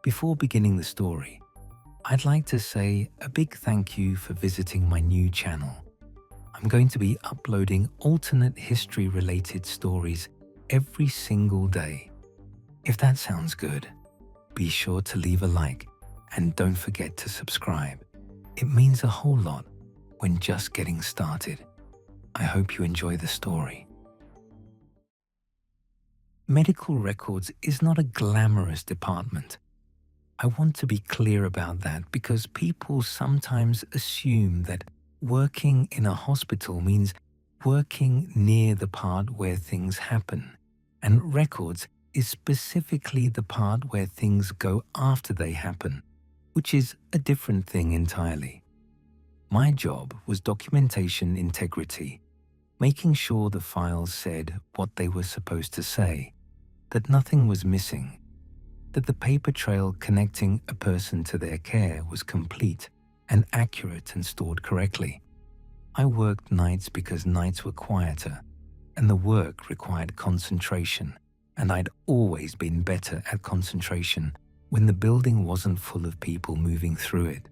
Before beginning the story, I'd like to say a big thank you for visiting my new channel. I'm going to be uploading alternate history-related stories every single day. If that sounds good, be sure to leave a like and don't forget to subscribe. It means a whole lot when just getting started. I hope you enjoy the story. Medical records is not a glamorous department. I want to be clear about that because people sometimes assume that working in a hospital means working near the part where things happen, and records is specifically the part where things go after they happen, which is a different thing entirely. My job was documentation integrity, making sure the files said what they were supposed to say, that nothing was missing, that the paper trail connecting a person to their care was complete and accurate and stored correctly. I worked nights because nights were quieter and the work required concentration, and I'd always been better at concentration when the building wasn't full of people moving through it.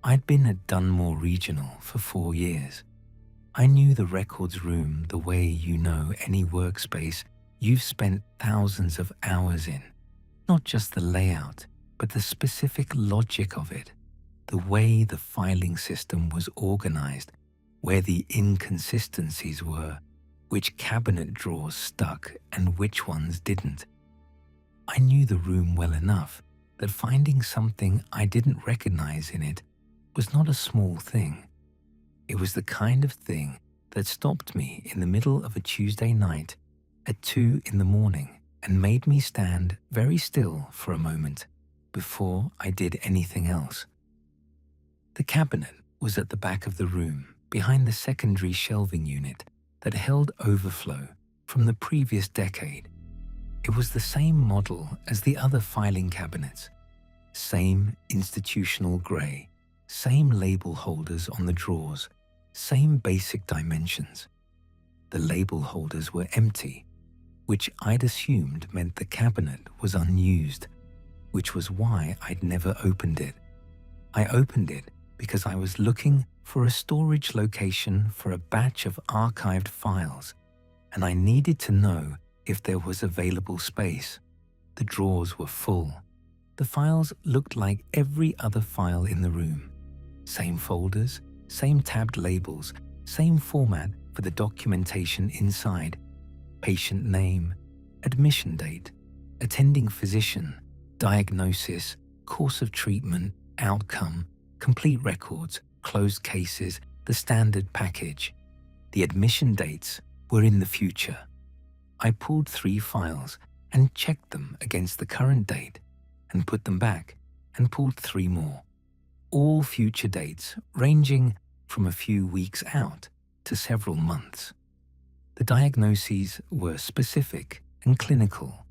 I'd been at Dunmore Regional for 4 years. I knew the records room the way you know any workspace you've spent thousands of hours in. Not just the layout, but the specific logic of it, the way the filing system was organized, where the inconsistencies were, which cabinet drawers stuck and which ones didn't. I knew the room well enough that finding something I didn't recognize in it was not a small thing. It was the kind of thing that stopped me in the middle of a Tuesday night at 2 in the morning and made me stand very still for a moment before I did anything else. The cabinet was at the back of the room, behind the secondary shelving unit that held overflow from the previous decade. It was the same model as the other filing cabinets, same institutional grey, same label holders on the drawers, same basic dimensions. The label holders were empty, which I'd assumed meant the cabinet was unused, which was why I'd never opened it. I opened it because I was looking for a storage location for a batch of archived files, and I needed to know if there was available space. The drawers were full. The files looked like every other file in the room. Same folders, same tabbed labels, same format for the documentation inside. Patient name, admission date, attending physician, diagnosis, course of treatment, outcome, complete records, closed cases, the standard package. The admission dates were in the future. I pulled 3 files and checked them against the current date and put them back and pulled 3 more. All future dates ranging from a few weeks out to several months. The diagnoses were specific and clinical,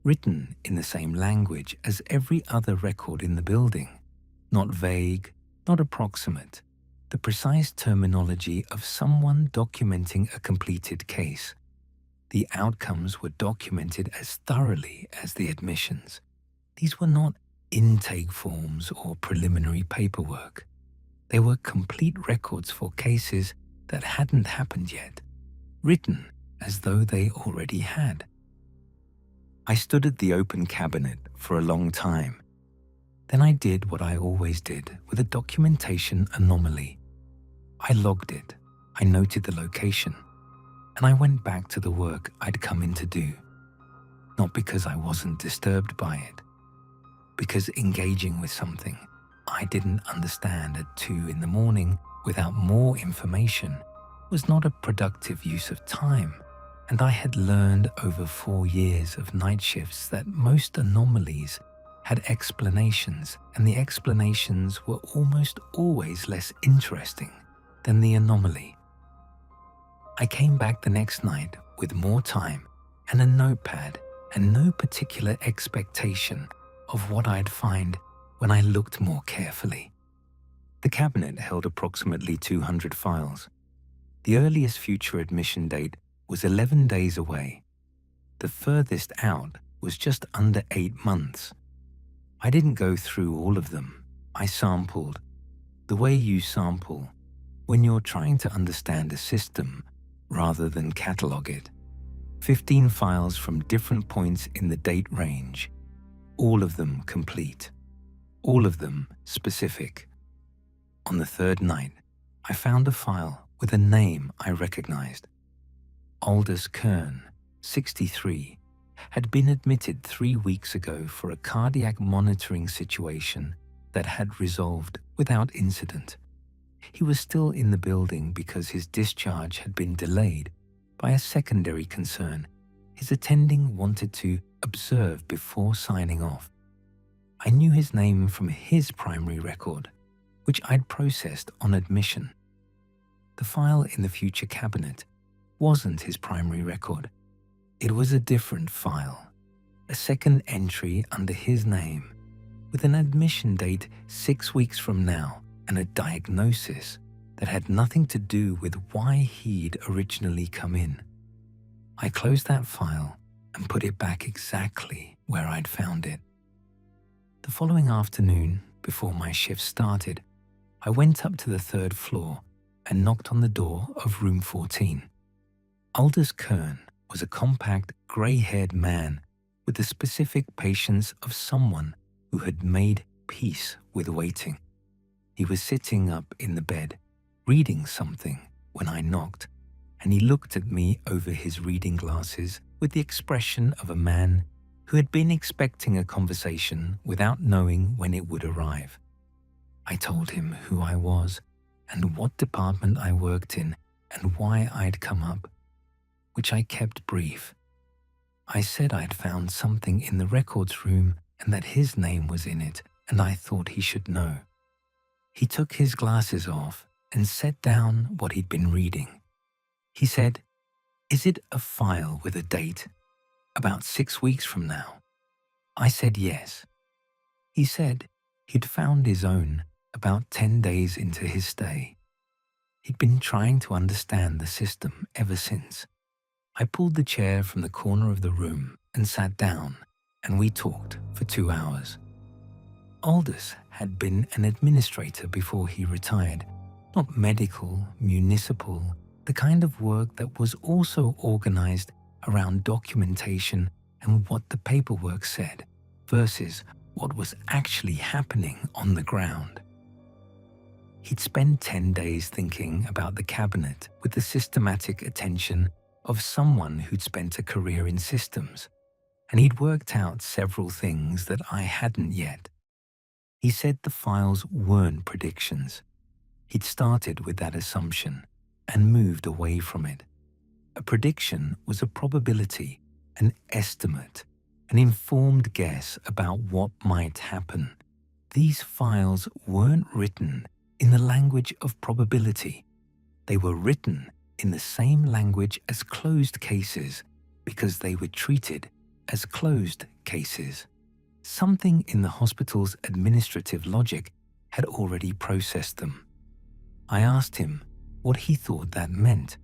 written in the same language as every other record in the building, not vague, not approximate, the precise terminology of someone documenting a completed case. The outcomes were documented as thoroughly as the admissions. These were not intake forms or preliminary paperwork. They were complete records for cases that hadn't happened yet, written as though they already had. I stood at the open cabinet for a long time. Then I did what I always did with a documentation anomaly. I logged it, I noted the location, and I went back to the work I'd come in to do. Not because I wasn't disturbed by it, because engaging with something I didn't understand at 2 in the morning without more information was not a productive use of time, and I had learned over 4 years of night shifts that most anomalies had explanations, and the explanations were almost always less interesting than the anomaly. I came back the next night with more time and a notepad and no particular expectation of what I'd find when I looked more carefully. The cabinet held approximately 200 files. The earliest future admission date was 11 days away. The furthest out was just under 8 months. I didn't go through all of them. I sampled, the way you sample when you're trying to understand a system rather than catalog it. 15 files from different points in the date range, all of them complete, all of them specific. On the third night, I found a file with a name I recognized. Aldous Kern, 63, had been admitted 3 weeks ago for a cardiac monitoring situation that had resolved without incident. He was still in the building because his discharge had been delayed by a secondary concern. His attending wanted to observe before signing off. I knew his name from his primary record, which I'd processed on admission. The file in the future cabinet wasn't his primary record. It was a different file, a second entry under his name, with an admission date 6 weeks from now and a diagnosis that had nothing to do with why he'd originally come in. I closed that file and put it back exactly where I'd found it. The following afternoon, before my shift started, I went up to the 3rd floor and knocked on the door of room 14. Aldous Kern was a compact, grey-haired man with the specific patience of someone who had made peace with waiting. He was sitting up in the bed, reading something when I knocked, and he looked at me over his reading glasses with the expression of a man who had been expecting a conversation without knowing when it would arrive. I told him who I was and what department I worked in and why I'd come up, which I kept brief. I said I'd found something in the records room and that his name was in it, and I thought he should know. He took his glasses off and set down what he'd been reading. He said, "Is it a file with a date? About 6 weeks from now?" I said yes. He said he'd found his own about 10 days into his stay. He'd been trying to understand the system ever since. I pulled the chair from the corner of the room and sat down, and we talked for 2 hours. Aldous had been an administrator before he retired, not medical, municipal, the kind of work that was also organized around documentation and what the paperwork said versus what was actually happening on the ground. He'd spent 10 days thinking about the cabinet with the systematic attention of someone who'd spent a career in systems, and he'd worked out several things that I hadn't yet. He said the files weren't predictions. He'd started with that assumption and moved away from it. A prediction was a probability, an estimate, an informed guess about what might happen. These files weren't written in the language of probability. They were written in the same language as closed cases because they were treated as closed cases. Something in the hospital's administrative logic had already processed them. I asked him what he thought that meant.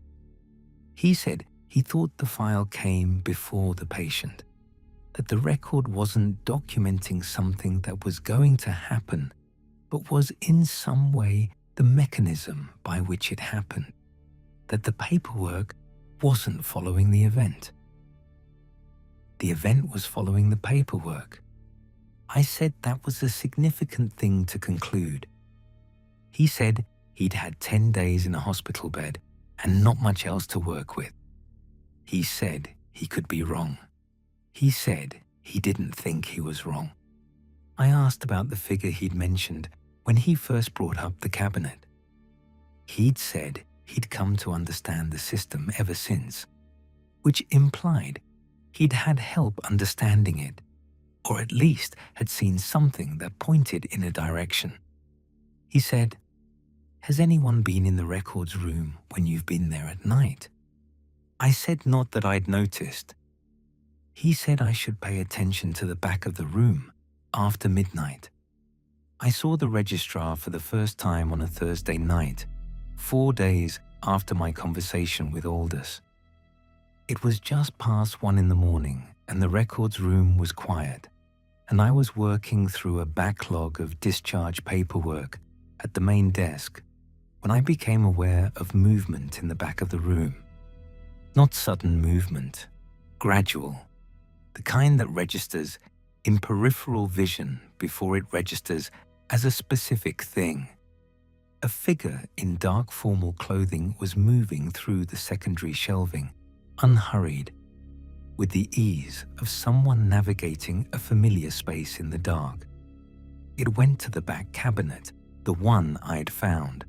He said he thought the file came before the patient, that the record wasn't documenting something that was going to happen, but was in some way the mechanism by which it happened, that the paperwork wasn't following the event. The event was following the paperwork. I said that was a significant thing to conclude. He said he'd had 10 days in a hospital bed and not much else to work with. He said he could be wrong. He said he didn't think he was wrong. I asked about the figure he'd mentioned when he first brought up the cabinet. He'd said he'd come to understand the system ever since, which implied he'd had help understanding it, or at least had seen something that pointed in a direction. He said, "Has anyone been in the records room when you've been there at night?" I said not that I'd noticed. He said I should pay attention to the back of the room after midnight. I saw the registrar for the first time on a Thursday night, 4 days after my conversation with Aldous. It was just past 1 in the morning and the records room was quiet. and I was working through a backlog of discharge paperwork at the main desk when I became aware of movement in the back of the room. Not sudden movement, gradual, the kind that registers in peripheral vision before it registers as a specific thing. A figure in dark formal clothing was moving through the secondary shelving, unhurried, with the ease of someone navigating a familiar space in the dark. It went to the back cabinet, the one I'd found,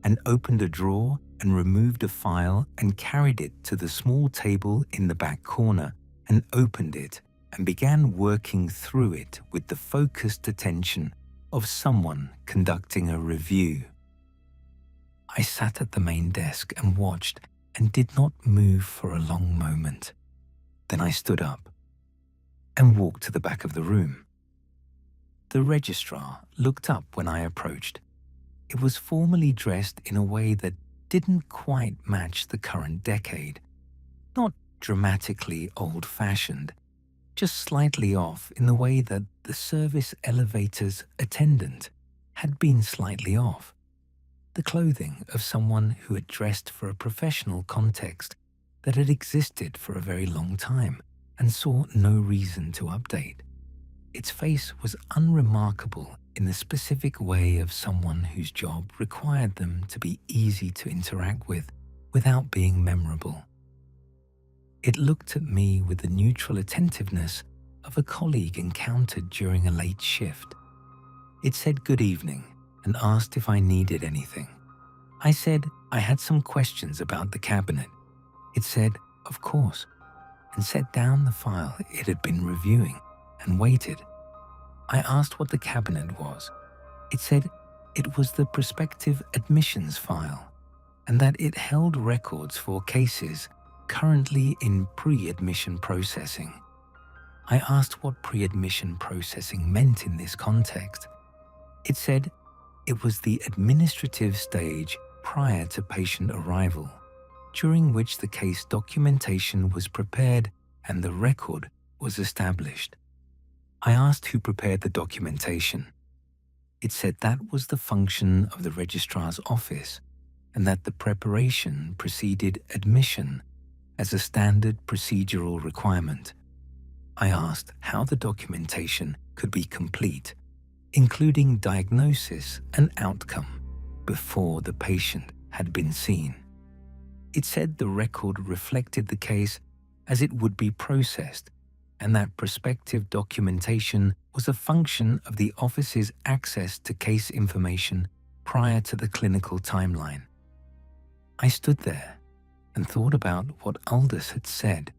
and opened a drawer and removed a file and carried it to the small table in the back corner and opened it and began working through it with the focused attention of someone conducting a review. I sat at the main desk and watched and did not move for a long moment. Then I stood up and walked to the back of the room. The registrar looked up when I approached. It was formally dressed in a way that didn't quite match the current decade. Not dramatically old-fashioned, just slightly off in the way that the service elevator's attendant had been slightly off. The clothing of someone who had dressed for a professional context that had existed for a very long time and saw no reason to update. Its face was unremarkable in the specific way of someone whose job required them to be easy to interact with without being memorable. It looked at me with the neutral attentiveness of a colleague encountered during a late shift. It said good evening and asked if I needed anything. I said I had some questions about the cabinet. It said, of course, and set down the file it had been reviewing and waited. I asked what the cabinet was. It said it was the prospective admissions file and that it held records for cases currently in pre-admission processing. I asked what pre-admission processing meant in this context. It said it was the administrative stage prior to patient arrival, during which the case documentation was prepared and the record was established. I asked who prepared the documentation. It said that was the function of the registrar's office and that the preparation preceded admission as a standard procedural requirement. I asked how the documentation could be complete, including diagnosis and outcome, before the patient had been seen. It said the record reflected the case as it would be processed and that prospective documentation was a function of the office's access to case information prior to the clinical timeline. I stood there and thought about what Aldous had said.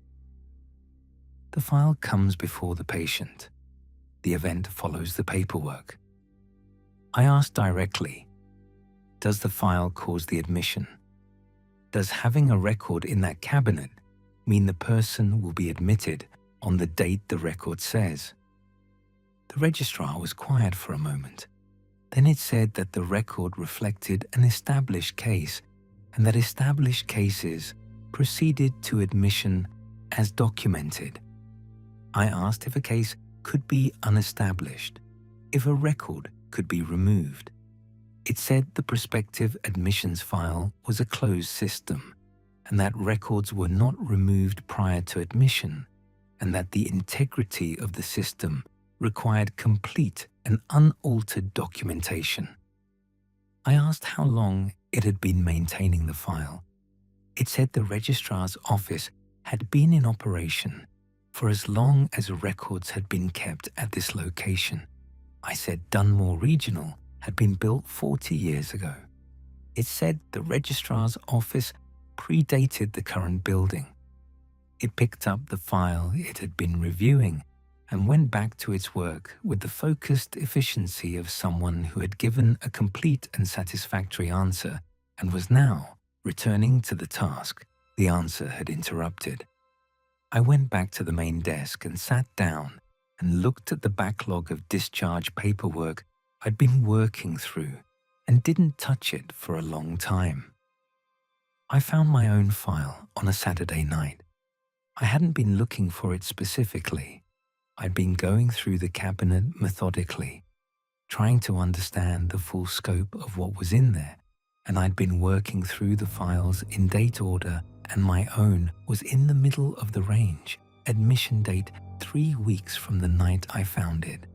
The file comes before the patient. The event follows the paperwork. I asked directly, does the file cause the admission? Does having a record in that cabinet mean the person will be admitted on the date the record says? The registrar was quiet for a moment. Then it said that the record reflected an established case and that established cases proceeded to admission as documented. I asked if a case could be unestablished, if a record could be removed. It said the prospective admissions file was a closed system and that records were not removed prior to admission and that the integrity of the system required complete and unaltered documentation. I asked how long it had been maintaining the file. It said the registrar's office had been in operation for as long as records had been kept at this location. I said Dunmore Regional had been built 40 years ago. It said the registrar's office predated the current building. It picked up the file it had been reviewing and went back to its work with the focused efficiency of someone who had given a complete and satisfactory answer and was now returning to the task the answer had interrupted. I went back to the main desk and sat down and looked at the backlog of discharge paperwork I'd been working through and didn't touch it for a long time. I found my own file on a Saturday night. I hadn't been looking for it specifically. I'd been going through the cabinet methodically, trying to understand the full scope of what was in there, and I'd been working through the files in date order, and my own was in the middle of the range, admission date 3 weeks from the night I found it.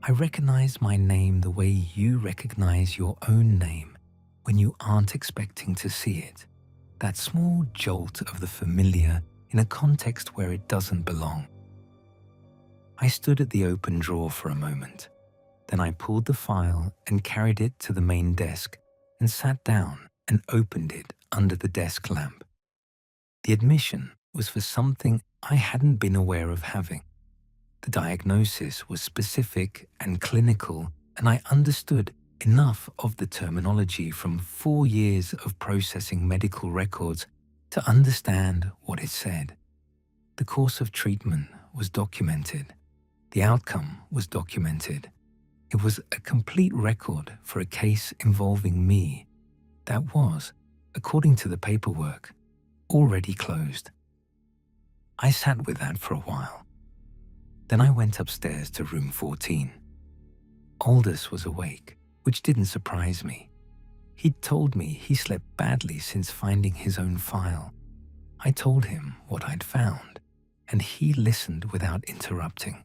I recognized my name the way you recognize your own name when you aren't expecting to see it. That small jolt of the familiar in a context where it doesn't belong. I stood at the open drawer for a moment. Then I pulled the file and carried it to the main desk and sat down and opened it under the desk lamp. The admission was for something I hadn't been aware of having. The diagnosis was specific and clinical, and I understood enough of the terminology from 4 years of processing medical records to understand what it said. The course of treatment was documented. The outcome was documented. It was a complete record for a case involving me that was, according to the paperwork, already closed. I sat with that for a while. Then I went upstairs to room 14. Aldous was awake, which didn't surprise me. He'd told me he slept badly since finding his own file. I told him what I'd found, and he listened without interrupting,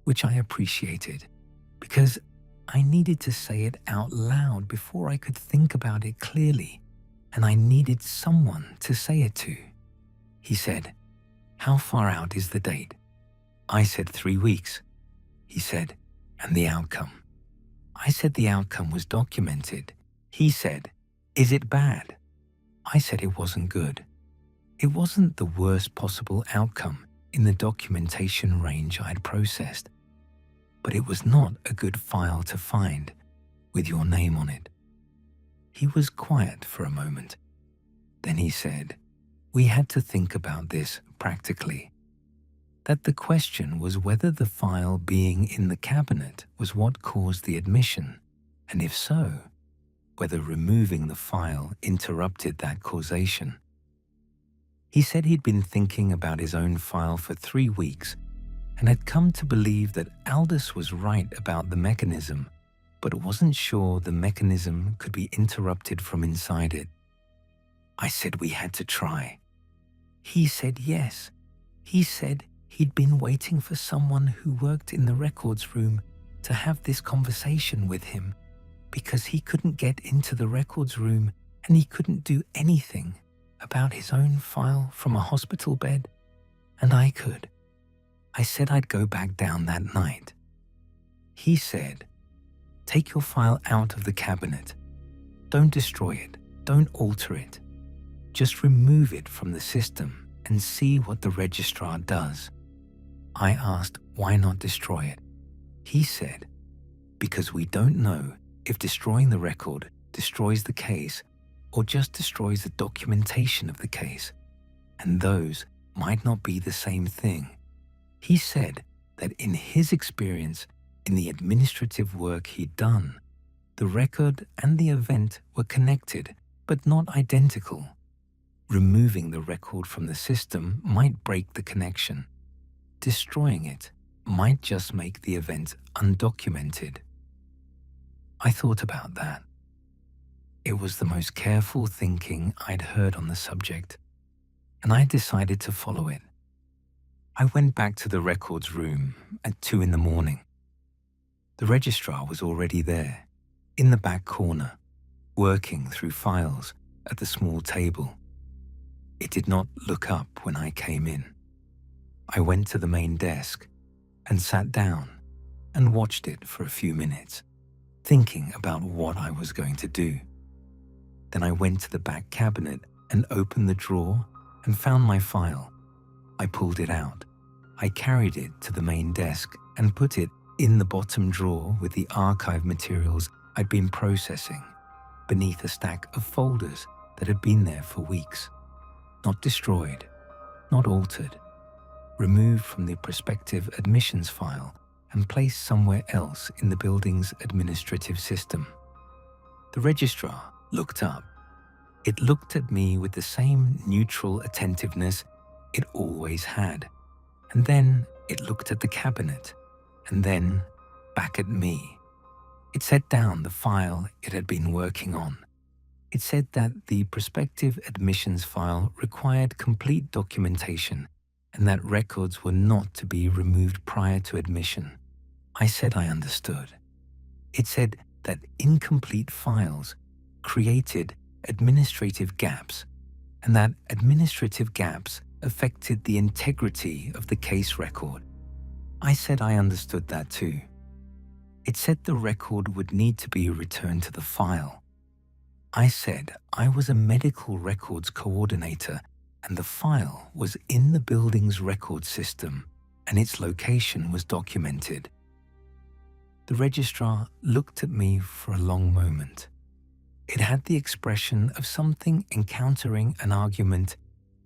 which I appreciated, because I needed to say it out loud before I could think about it clearly, and I needed someone to say it to. He said, "How far out is the date?" I said 3 weeks. He said, "And the outcome?" I said the outcome was documented. He said, "Is it bad?" I said it wasn't good. It wasn't the worst possible outcome in the documentation range I'd processed, but it was not a good file to find with your name on it. He was quiet for a moment. Then he said, "We had to think about this practically. That the question was whether the file being in the cabinet was what caused the admission, and if so, whether removing the file interrupted that causation." He said he'd been thinking about his own file for 3 weeks and had come to believe that Aldous was right about the mechanism, but wasn't sure the mechanism could be interrupted from inside it. I said we had to try. He said yes. He said he'd been waiting for someone who worked in the records room to have this conversation with him because he couldn't get into the records room and he couldn't do anything about his own file from a hospital bed, and I could. I said I'd go back down that night. He said, "Take your file out of the cabinet. Don't destroy it. Don't alter it. Just remove it from the system and see what the registrar does." I asked why not destroy it. He said, "Because we don't know if destroying the record destroys the case or just destroys the documentation of the case, and those might not be the same thing." He said that in his experience in the administrative work he'd done, the record and the event were connected but not identical. Removing the record from the system might break the connection. Destroying it might just make the event undocumented. I thought about that. It was the most careful thinking I'd heard on the subject, and I decided to follow it. I went back to the records room at 2 in the morning. The registrar was already there, in the back corner, working through files at the small table. It did not look up when I came in. I went to the main desk and sat down and watched it for a few minutes, thinking about what I was going to do. Then I went to the back cabinet and opened the drawer and found my file. I pulled it out. I carried it to the main desk and put it in the bottom drawer with the archive materials I'd been processing, beneath a stack of folders that had been there for weeks. Not destroyed, not altered, removed from the prospective admissions file and placed somewhere else in the building's administrative system. The registrar looked up. It looked at me with the same neutral attentiveness it always had, and then It looked at the cabinet and then back at me. It set down the file it had been working on. It said that the prospective admissions file required complete documentation and that records were not to be removed prior to admission. I said I understood. It said that incomplete files created administrative gaps and that administrative gaps affected the integrity of the case record. I said I understood that too. It said the record would need to be returned to the file. I said I was a medical records coordinator and the file was in the building's record system and its location was documented. The registrar looked at me for a long moment. It had the expression of something encountering an argument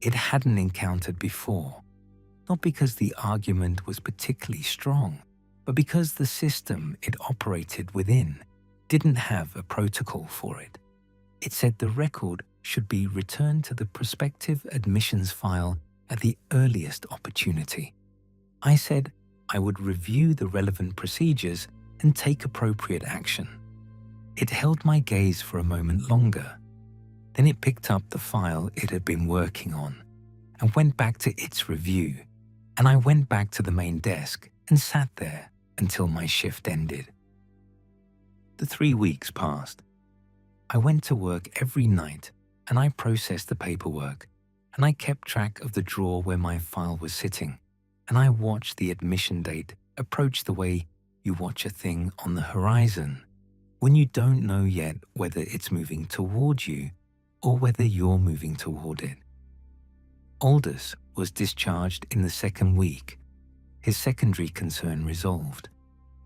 it hadn't encountered before, not because the argument was particularly strong, but because the system it operated within didn't have a protocol for it. It said the record should be returned to the prospective admissions file at the earliest opportunity. I said I would review the relevant procedures and take appropriate action. It held my gaze for a moment longer. Then it picked up the file it had been working on and went back to its review, and I went back to the main desk and sat there until my shift ended. The 3 weeks passed. I went to work every night and I processed the paperwork, and I kept track of the drawer where my file was sitting, and I watched the admission date approach the way you watch a thing on the horizon when you don't know yet whether it's moving toward you or whether you're moving toward it. Aldous was discharged in the 2nd week, his secondary concern resolved,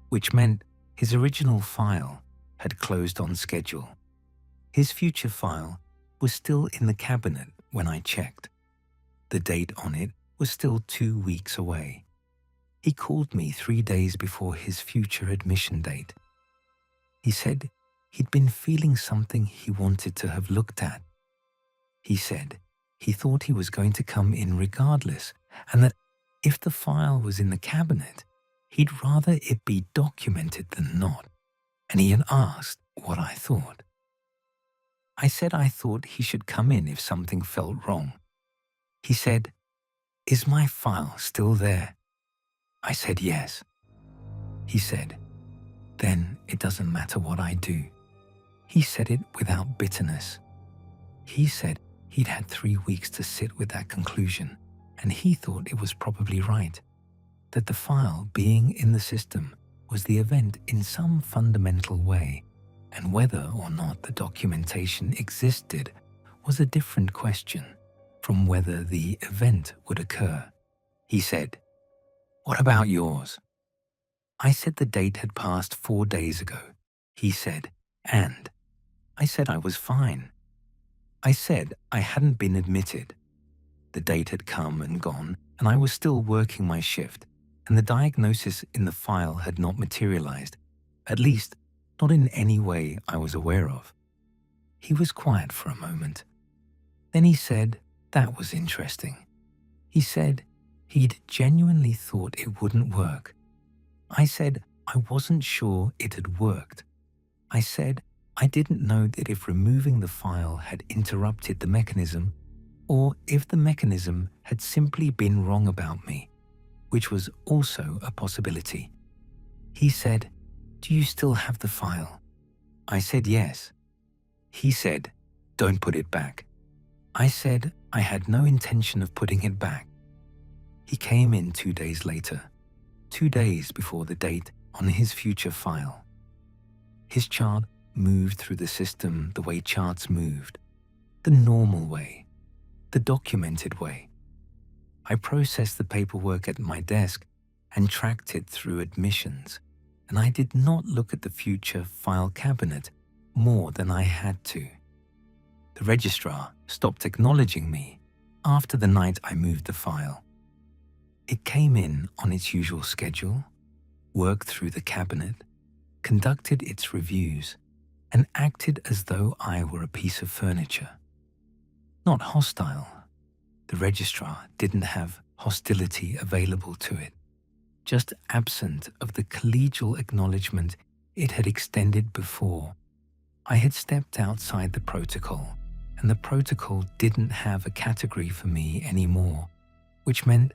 which meant his original file had closed on schedule. His future file was still in the cabinet when I checked. The date on it was still 2 weeks away. He called me 3 days before his future admission date. He said he'd been feeling something he wanted to have looked at. He said he thought he was going to come in regardless, and that if the file was in the cabinet, he'd rather it be documented than not, and he had asked what I thought. I said I thought he should come in if something felt wrong. He said, "Is my file still there?" I said yes. He said, "Then it doesn't matter what I do." He said it without bitterness. He said he'd had 3 weeks to sit with that conclusion, and he thought it was probably right, that the file being in the system was the event in some fundamental way, and whether or not the documentation existed was a different question from whether the event would occur. He said, "What about yours?" I said the date had passed 4 days ago. He said, "And?" I said I was fine. I said I hadn't been admitted. The date had come and gone, and I was still working my shift, and the diagnosis in the file had not materialized, at least not in any way I was aware of. He was quiet for a moment. Then he said that was interesting. He said he'd genuinely thought it wouldn't work. I said I wasn't sure it had worked. I said I didn't know that if removing the file had interrupted the mechanism, or if the mechanism had simply been wrong about me, which was also a possibility. He said, "Do you still have the file?" I said yes. He said, "Don't put it back." I said I had no intention of putting it back. He came in 2 days later, 2 days before the date on his future file. His chart moved through the system the way charts moved, the normal way, the documented way. I processed the paperwork at my desk and tracked it through admissions, and I did not look at the future file cabinet more than I had to. The registrar stopped acknowledging me after the night I moved the file. It came in on its usual schedule, worked through the cabinet, conducted its reviews, and acted as though I were a piece of furniture. Not hostile. The registrar didn't have hostility available to it. just absent of the collegial acknowledgement it had extended before. I had stepped outside the protocol, and the protocol didn't have a category for me anymore, which meant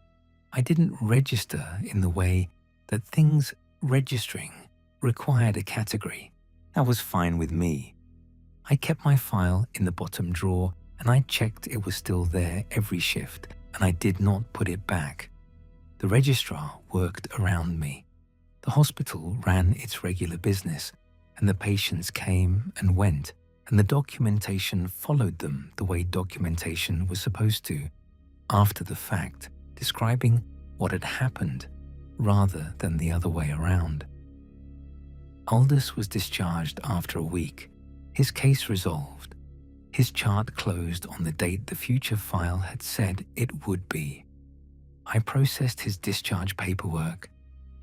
I didn't register in the way that things registering required a category. That was fine with me. I kept my file in the bottom drawer, and I checked it was still there every shift, and I did not put it back. The registrar worked around me. The hospital ran its regular business, and the patients came and went, and the documentation followed them the way documentation was supposed to, after the fact, describing what had happened rather than the other way around. Aldous was discharged after a week, his case resolved, his chart closed on the date the future file had said it would be. I processed his discharge paperwork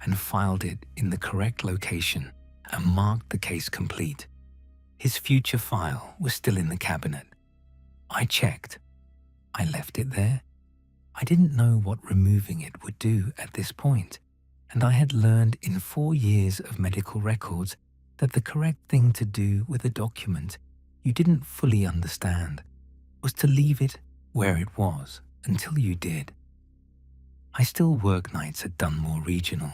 and filed it in the correct location and marked the case complete. His future file was still in the cabinet. I checked. I left it there. I didn't know what removing it would do at this point, and I had learned in 4 years of medical records that the correct thing to do with a document you didn't fully understand was to leave it where it was until you did. I still work nights at Dunmore Regional.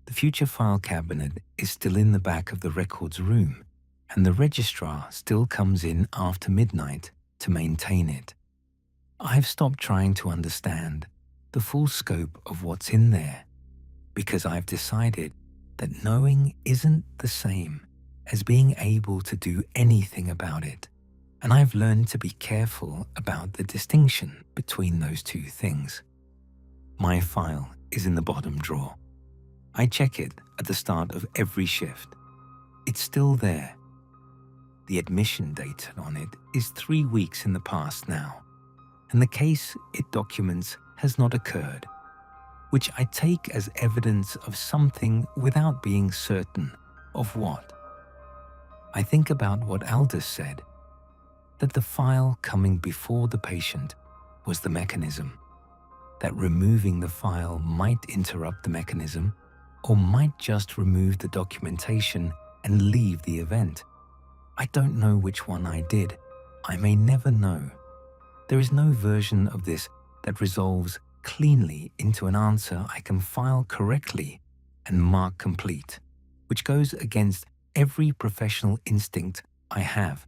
The future file cabinet is still in the back of the records room, and the registrar still comes in after midnight to maintain it. I've stopped trying to understand the full scope of what's in there because I've decided that knowing isn't the same as being able to do anything about it, and I've learned to be careful about the distinction between those two things. My file is in the bottom drawer. I check it at the start of every shift. It's still there. The admission date on it is 3 weeks in the past now, and the case it documents has not occurred, which I take as evidence of something without being certain of what. I think about what Aldous said, that the file coming before the patient was the mechanism, that removing the file might interrupt the mechanism or might just remove the documentation and leave the event. I don't know which one I did. I may never know. There is no version of this that resolves cleanly into an answer I can file correctly and mark complete, which goes against every professional instinct I have.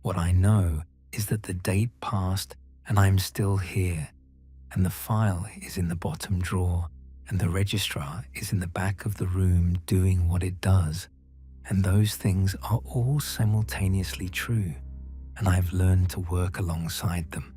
What I know is that the date passed and I'm still here, and the file is in the bottom drawer, and the registrar is in the back of the room doing what it does, and those things are all simultaneously true, and I've learned to work alongside them.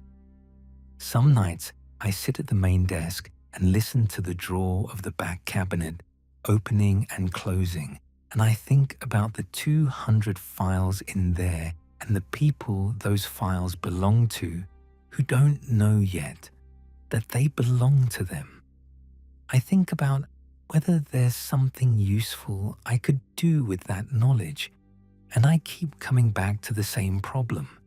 Some nights I sit at the main desk and listen to the drawer of the back cabinet opening and closing, and I think about the 200 files in there and the people those files belong to who don't know yet that they belong to them. I think about whether there's something useful I could do with that knowledge, and I keep coming back to the same problem,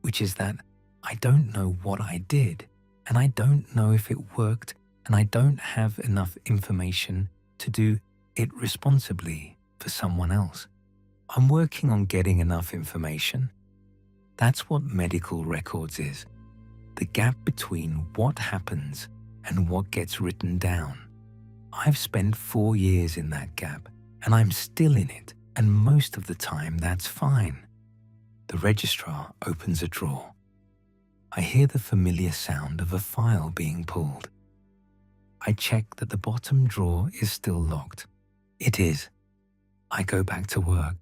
which is that I don't know what I did, and I don't know if it worked, and I don't have enough information to do it responsibly for someone else. I'm working on getting enough information. That's what medical records is, the gap between what happens and what gets written down. I've spent 4 years in that gap, and I'm still in it, and most of the time that's fine. The registrar opens a drawer. I hear the familiar sound of a file being pulled. I check that the bottom drawer is still locked. It is. I go back to work,